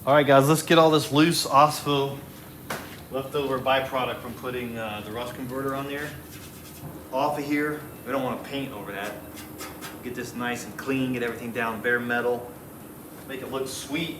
All right, guys, let's get all this loose OSFO leftover byproduct from putting the rust converter on there off of here. We don't want to paint over that. Get this nice and clean, get everything down bare metal, make it look sweet.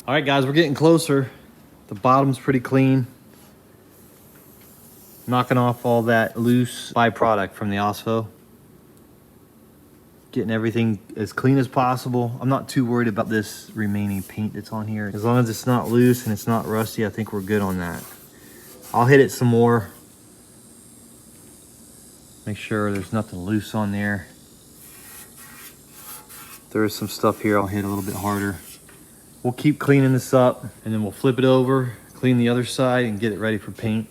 All right, guys, we're getting closer. The bottom's pretty clean. Knocking off all that loose byproduct from the OSFO. Getting everything as clean as possible. I'm not too worried about this remaining paint that's on here. As long as it's not loose and it's not rusty, I think we're good on that. I'll hit it some more. Make sure there's nothing loose on there. If there is some stuff here, I'll hit a little bit harder. We'll keep cleaning this up and then we'll flip it over, clean the other side and get it ready for paint.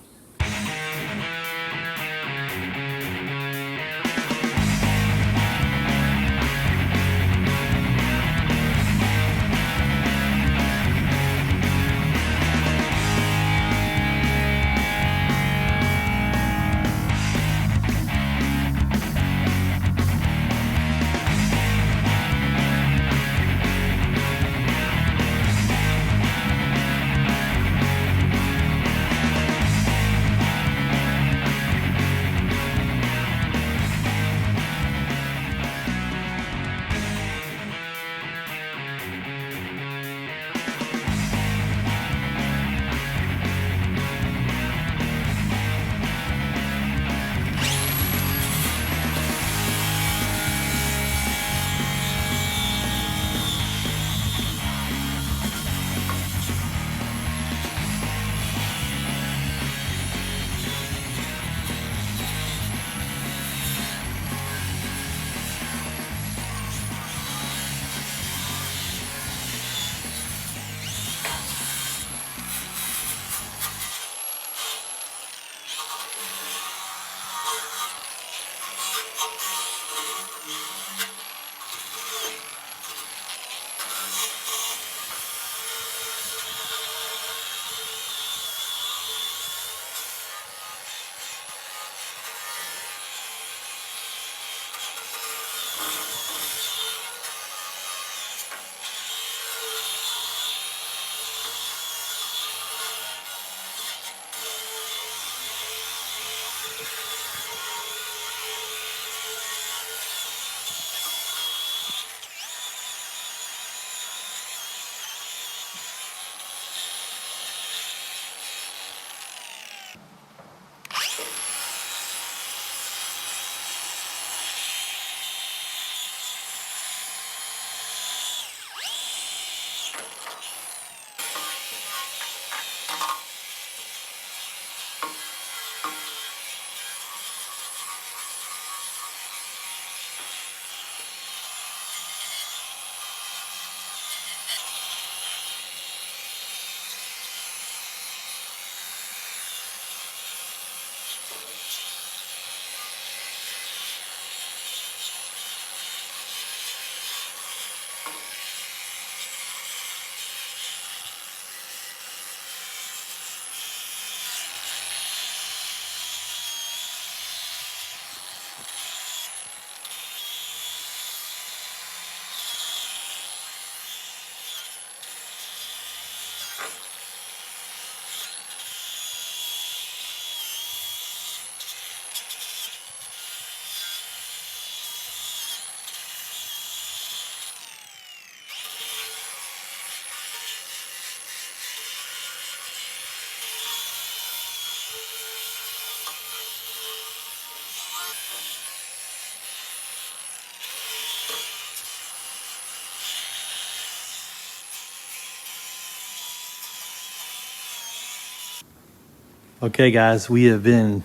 Okay guys, we have been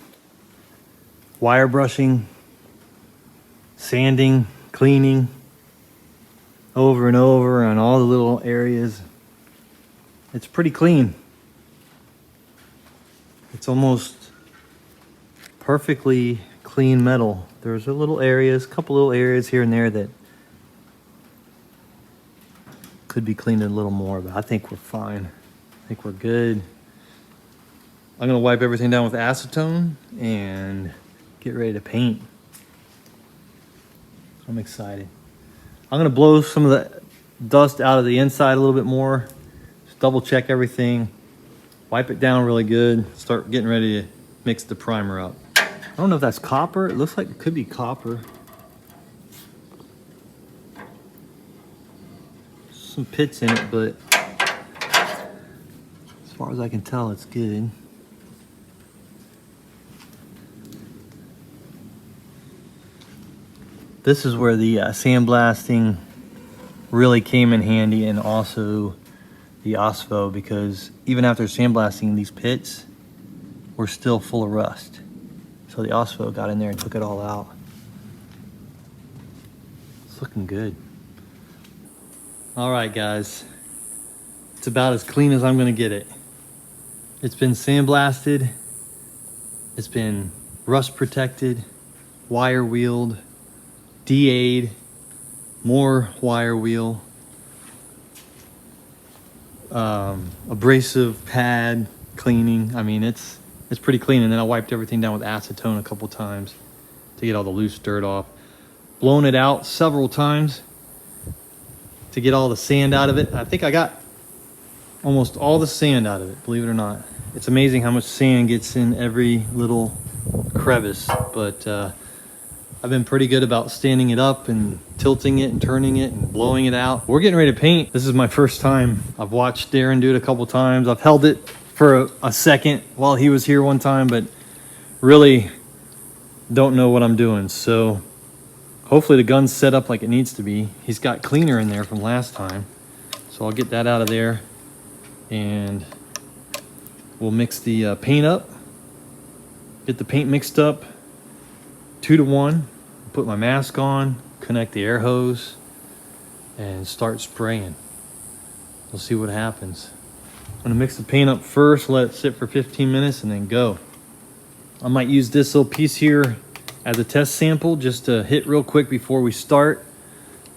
wire brushing, sanding, cleaning over and over on all the little areas. It's pretty clean. It's almost perfectly clean metal. There's a couple little areas here and there that could be cleaned a little more, but I think we're fine. I think we're good. I'm gonna wipe everything down with acetone and get ready to paint. I'm excited. I'm gonna blow some of the dust out of the inside a little bit more. Just double check everything. Wipe it down really good. Start getting ready to mix the primer up. I don't know if that's copper. It looks like it could be copper. Some pits in it, but as far as I can tell, it's good. This is where the sandblasting really came in handy, and also the OSFO, because even after sandblasting, these pits were still full of rust. So the OSFO got in there and took it all out. It's looking good. All right, guys. It's about as clean as I'm gonna get it. It's been sandblasted. It's been rust protected, wire wheeled, DA'd, more wire wheel, abrasive pad cleaning. I mean, it's pretty clean. And then I wiped everything down with acetone a couple times to get all the loose dirt off. Blown it out several times to get all the sand out of it. I think I got almost all the sand out of it, believe it or not. It's amazing how much sand gets in every little crevice, but I've been pretty good about standing it up and tilting it and turning it and blowing it out. We're getting ready to paint. This is my first time. I've watched Darren do it a couple times. I've held it for a second while he was here one time, but really don't know what I'm doing. So hopefully the gun's set up like it needs to be. He's got cleaner in there from last time. So I'll get that out of there and we'll mix the paint up. Get the paint mixed up 2 to 1. Put my mask on, connect the air hose, and start spraying. We'll see what happens. I'm gonna mix the paint up first, let it sit for 15 minutes, and then go. I might use this little piece here as a test sample just to hit real quick before we start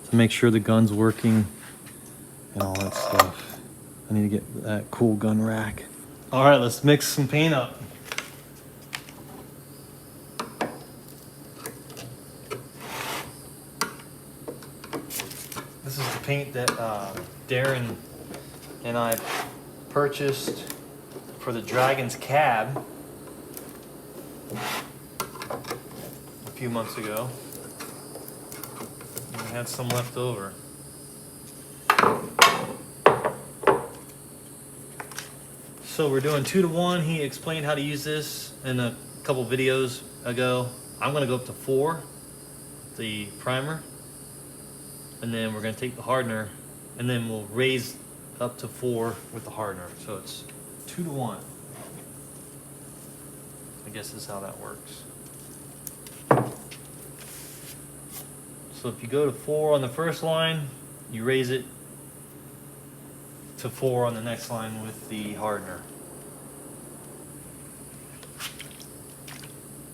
to make sure the gun's working and all that stuff. I need to get that cool gun rack. All right, let's mix some paint up. This is the paint that Darren and I purchased for the Dragon's cab a few months ago. And we had some left over. So we're doing 2 to 1. He explained how to use this in a couple videos ago. I'm gonna go up to 4, the primer. And then we're gonna take the hardener and then we'll raise up to 4 with the hardener. So it's 2 to 1. I guess is how that works. So if you go to 4 on the first line, you raise it to 4 on the next line with the hardener.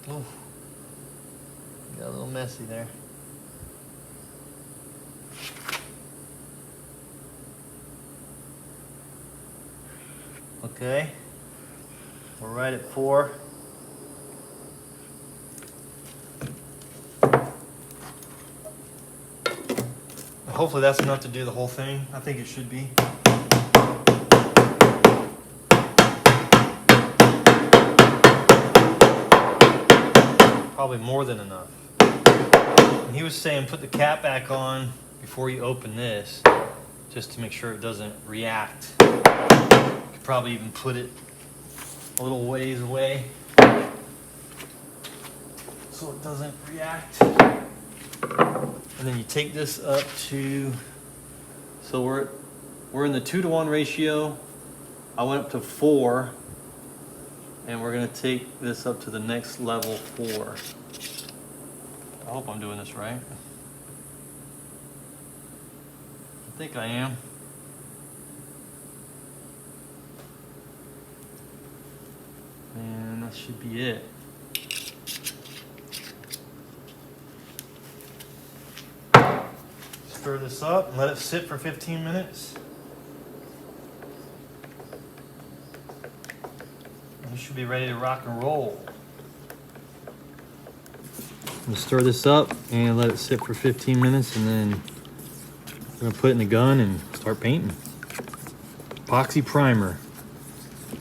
Ooh, got a little messy there. Okay, we're right at 4. Hopefully that's enough to do the whole thing. I think it should be. Probably more than enough. And he was saying put the cap back on before you open this, just to make sure it doesn't react. You could probably even put it a little ways away so it doesn't react. And then you take this up to, so we're in the 2 to 1 ratio. I went up to 4 And we're gonna take this up to the next level 4. I hope I'm doing this right. I think I am. And that should be it. Stir this up and let it sit for 15 minutes. You should be ready to rock and roll. I'm gonna stir this up and let it sit for 15 minutes, and then I'm gonna put it in the gun and start painting. Epoxy primer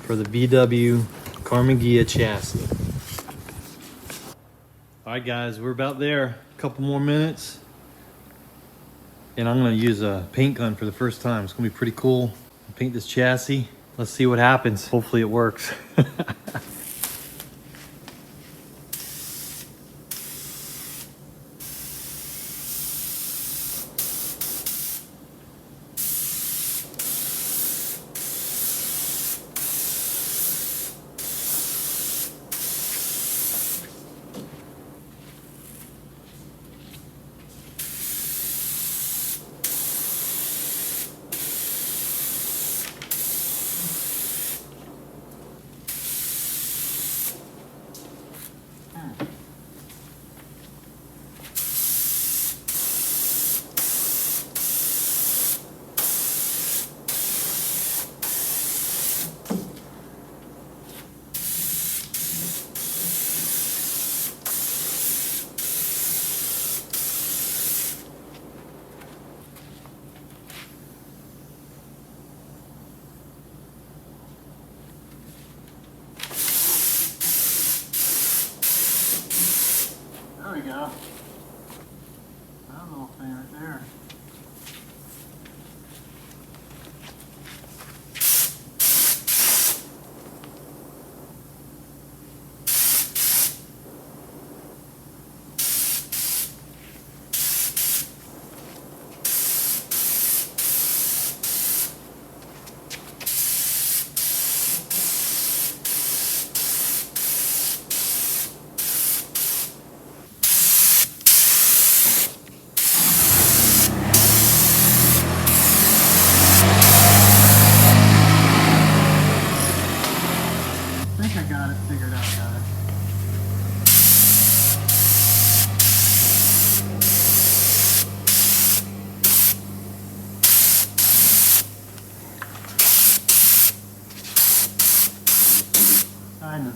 for the VW Karmann Ghia chassis. All right guys, we're about there. A couple more minutes. And I'm gonna use a paint gun for the first time. It's gonna be pretty cool. Paint this chassis. Let's see what happens. Hopefully it works. There we go. That little thing right there. I think I got it figured out, guys. Kind of.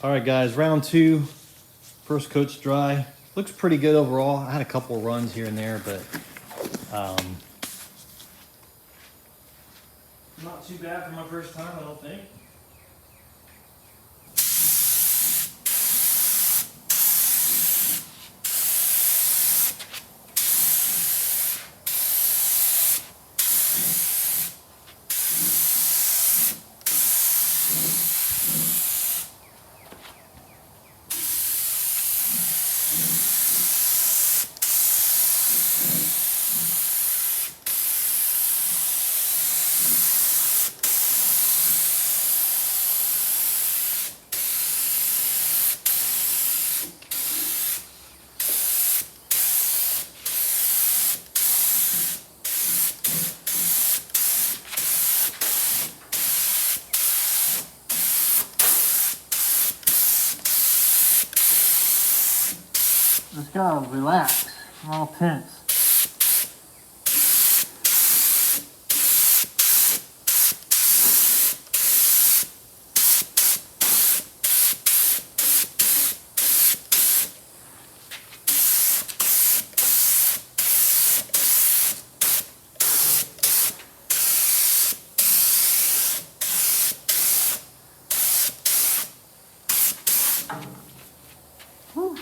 All right guys, round 2. First coat's dry. Looks pretty good overall. I had a couple runs here and there, but not too bad for my first time, I don't think. Just gotta relax. I'm all tense. Whew.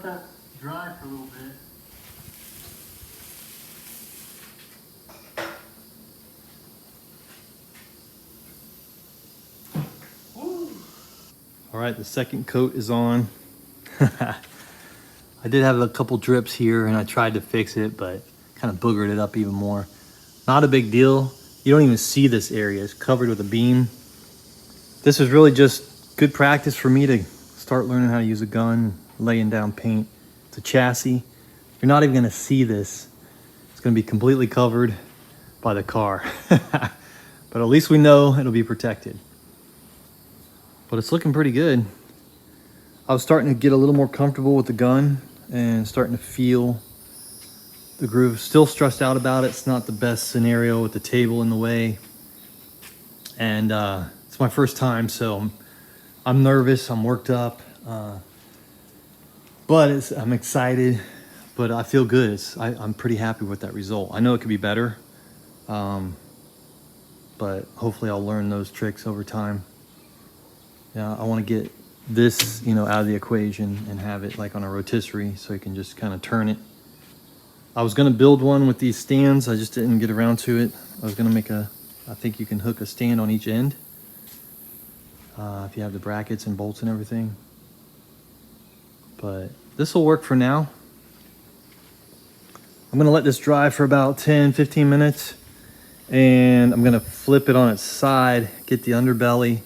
let that dry for a little bit. All right, the second coat is on. I did have a couple drips here and I tried to fix it, but kind of boogered it up even more. Not a big deal. You don't even see this area. It's covered with a beam. This is really just good practice for me to start learning how to use a gun, laying down paint. It's a chassis. You're not even gonna see this. It's gonna be completely covered by the car. But at least we know it'll be protected. But it's looking pretty good. I was starting to get a little more comfortable with the gun and starting to feel the groove. Still stressed out about it. It's not the best scenario with the table in the way. And it's my first time, so I'm nervous, I'm worked up. But I'm excited, but I feel good. I'm pretty happy with that result. I know it could be better, but hopefully I'll learn those tricks over time. Yeah, I want to get this, out of the equation and have it like on a rotisserie so you can just kind of turn it. I was going to build one with these stands. I just didn't get around to it. I was going to I think you can hook a stand on each end if you have the brackets and bolts and everything. But this will work for now. I'm going to let this dry for about 10-15 minutes and I'm going to flip it on its side, get the underbelly,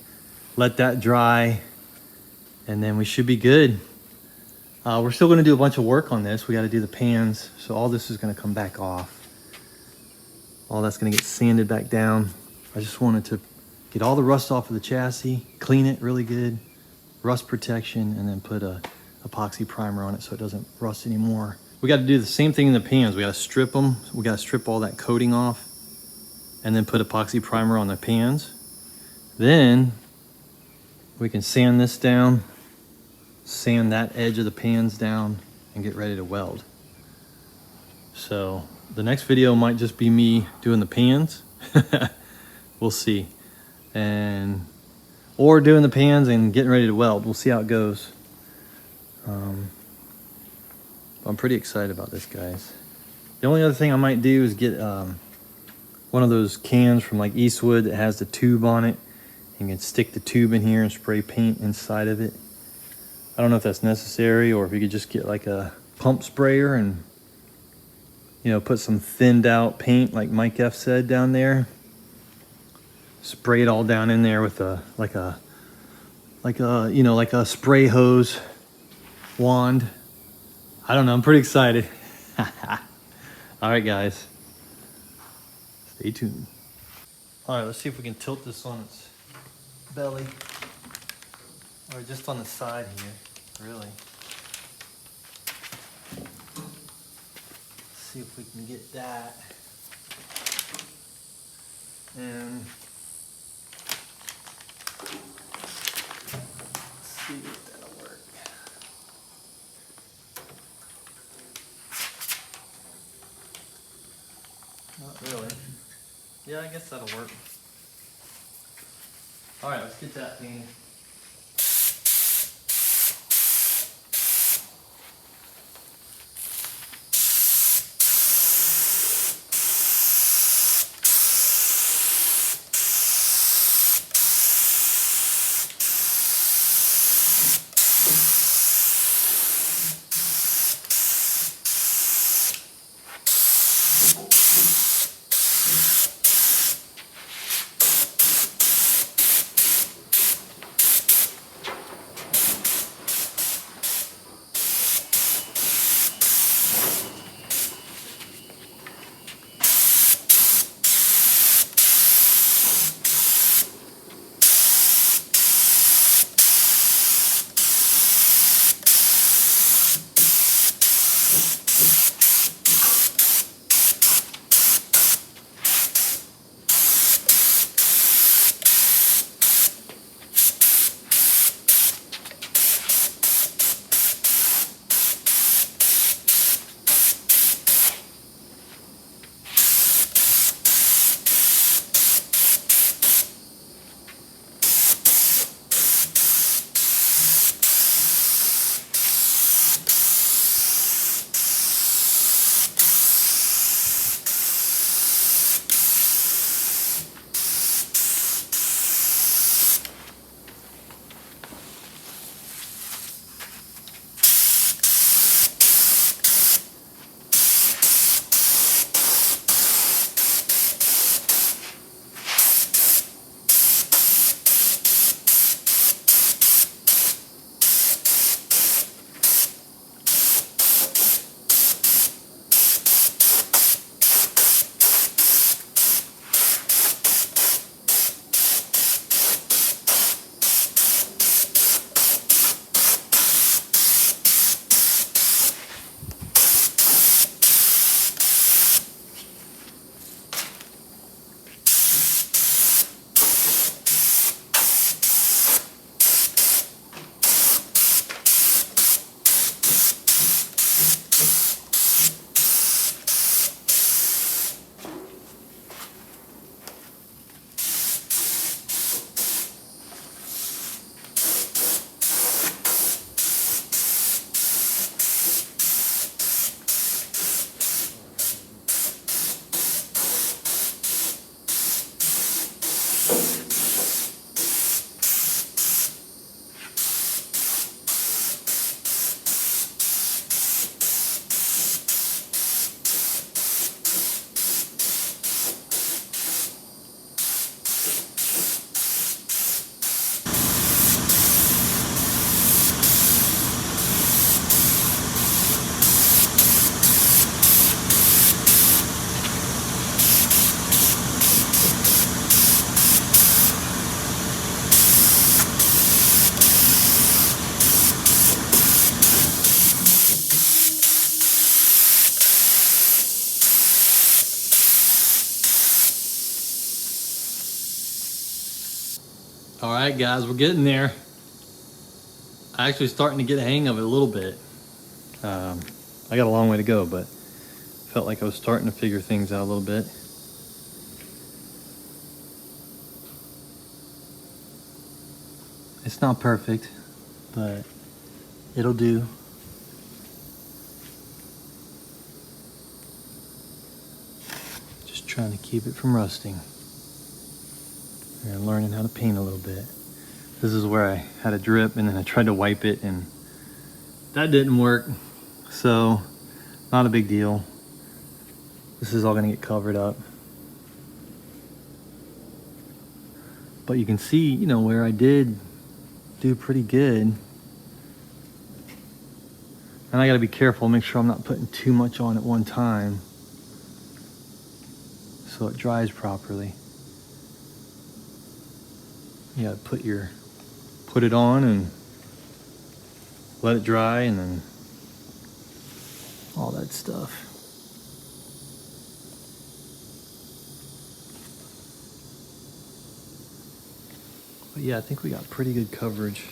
let that dry, and then we should be good. We're still going to do a bunch of work on this. We got to do the pans, so all this is going to come back off. All that's going to get sanded back down. I just wanted to get all the rust off of the chassis, clean it really good, rust protection, and then put a epoxy primer on it so it doesn't rust anymore. We got to do the same thing in the pans. We got to strip them. We got to strip all that coating off and then put epoxy primer on the pans. Then we can sand this down, sand that edge of the pans down, and get ready to weld. So the next video might just be me doing the pans. We'll see. Or doing the pans and getting ready to weld. We'll see how it goes. I'm pretty excited about this, guys. The only other thing I might do is get one of those cans from like Eastwood that has the tube on it. You can stick the tube in here and spray paint inside of it. I don't know if that's necessary or if you could just get like a pump sprayer and put some thinned out paint like Mike F said down there. Spray it all down in there with like a spray hose wand. I don't know, I'm pretty excited. All right, guys. Stay tuned. All right, let's see if we can tilt this on its belly, or just on the side here, really. Let's see if we can get that. And let's see if that'll work. Not really. Yeah, I guess that'll work. All right, let's get that painted. All right, guys, we're getting there. Actually starting to get a hang of it a little bit. I got a long way to go, but felt like I was starting to figure things out a little bit. It's not perfect, but it'll do. Just trying to keep it from rusting. And learning how to paint a little bit. This is where I had a drip and then I tried to wipe it and that didn't work. So, not a big deal. This is all gonna get covered up. But you can see, you know, where I did do pretty good. And I gotta be careful, make sure I'm not putting too much on at one time so it dries properly. You gotta put it on and let it dry and then all that stuff. But yeah, I think we got pretty good coverage.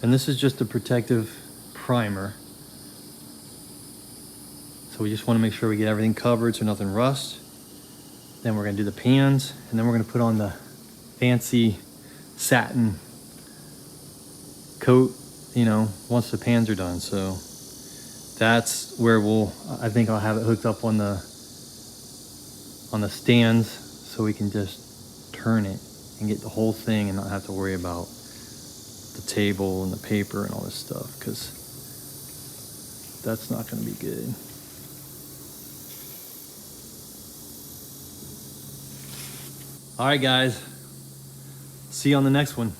And this is just a protective primer. So we just want to make sure we get everything covered so nothing rusts. Then we're going to do the pans, and then we're going to put on the fancy satin coat, you know, once the pans are done. So that's where I think I'll have it hooked up on the stands so we can just turn it and get the whole thing and not have to worry about the table and the paper and all this stuff, because that's not going to be good. All right, guys. See you on the next one.